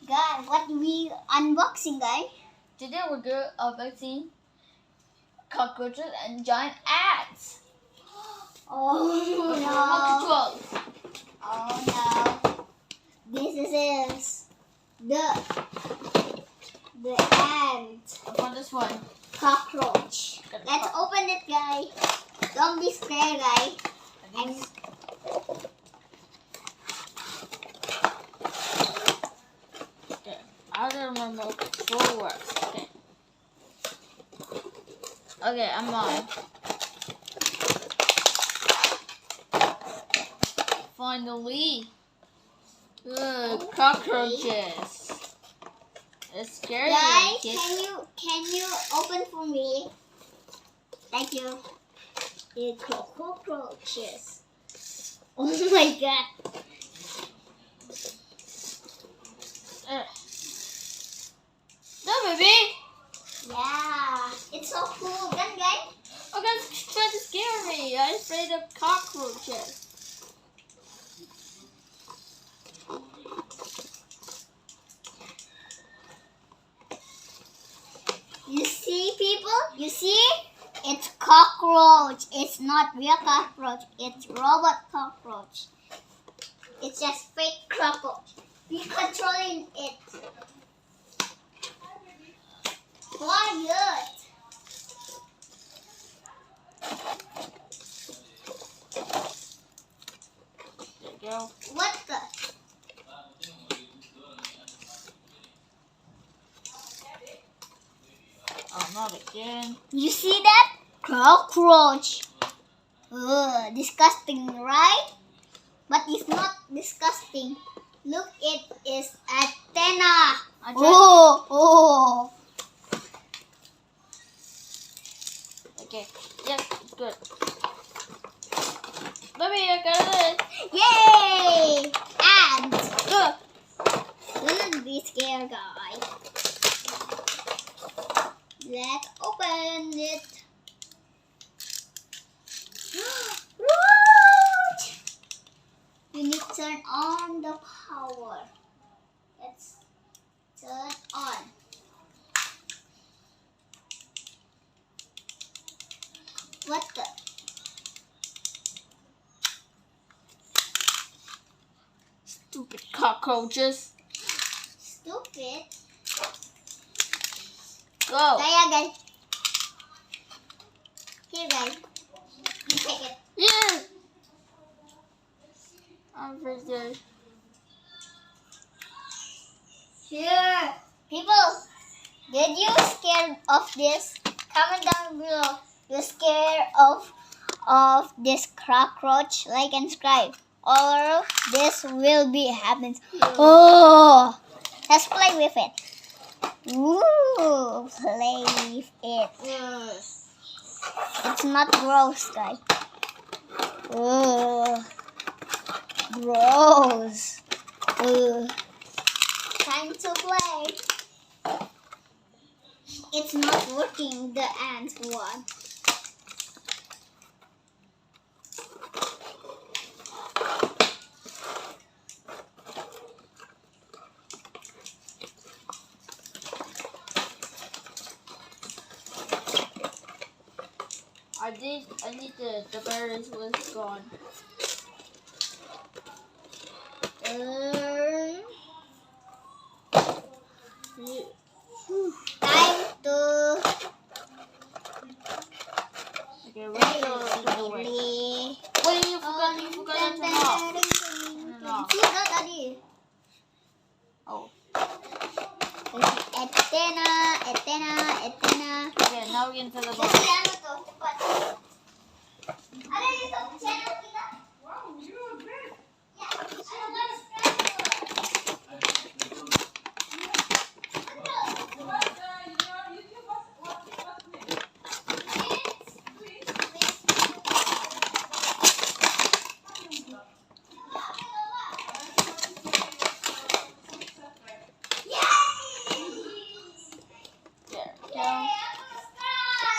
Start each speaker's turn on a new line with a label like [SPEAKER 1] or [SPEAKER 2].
[SPEAKER 1] Guys, what we unboxing, guys?
[SPEAKER 2] Today we're doing unboxing cockroaches and giant ants.
[SPEAKER 1] Oh
[SPEAKER 2] Remote
[SPEAKER 1] no!
[SPEAKER 2] controls.
[SPEAKER 1] Oh no! This is the ant
[SPEAKER 2] For this one.
[SPEAKER 1] cockroach. Let's open it, guys. Don't be scared, guys. And
[SPEAKER 2] Okay. I don't remember how control works. Okay. Okay, I'm on. Finally. Good cockroaches. It's scary.
[SPEAKER 1] guys,
[SPEAKER 2] kids.
[SPEAKER 1] can you open for me? Thank you. The cockroaches. Oh my god.
[SPEAKER 2] No, baby.
[SPEAKER 1] Yeah, it's so cool. Then, guys.
[SPEAKER 2] Oh, guys, trying to scare me. I'm afraid of cockroaches.
[SPEAKER 1] You see, people? You see? It's cockroach. It's not real cockroach. It's robot cockroach. It's just fake cockroach. We controlling it. Quiet.
[SPEAKER 2] There you go.
[SPEAKER 1] What the?
[SPEAKER 2] Oh, not again.
[SPEAKER 1] You see that? Cockroach. Ugh, disgusting, right? But it's not disgusting. Look, it is antenna. Oh.
[SPEAKER 2] Okay. Yes, it's good. Baby, I got it.
[SPEAKER 1] Yay! And don't be scared, guys. Let's open it. Roach! We need to turn on the power. Let's turn on. What the?
[SPEAKER 2] Stupid cockroaches.
[SPEAKER 1] Stupid.
[SPEAKER 2] Go.
[SPEAKER 1] Kaya, guys. Here, guys. You take it.
[SPEAKER 2] Yeah. I'm first there.
[SPEAKER 1] Here. People, did you scared of this? Comment down below. You scared of this cockroach? Like and subscribe. Or this will be happens. Oh, let's play with it. Ooh, play with it. It's not gross, guys. Ooh, gross. Ooh. Time to play. It's not working, the ant one.
[SPEAKER 2] I need the batteries was gone.
[SPEAKER 1] Time to
[SPEAKER 2] Okay, we're gonna go away. Wait, you forgot to turn off.
[SPEAKER 1] Sudah tadi.
[SPEAKER 2] Oh.
[SPEAKER 1] Etena.
[SPEAKER 2] Okay, now we can tell the
[SPEAKER 1] Kasi ano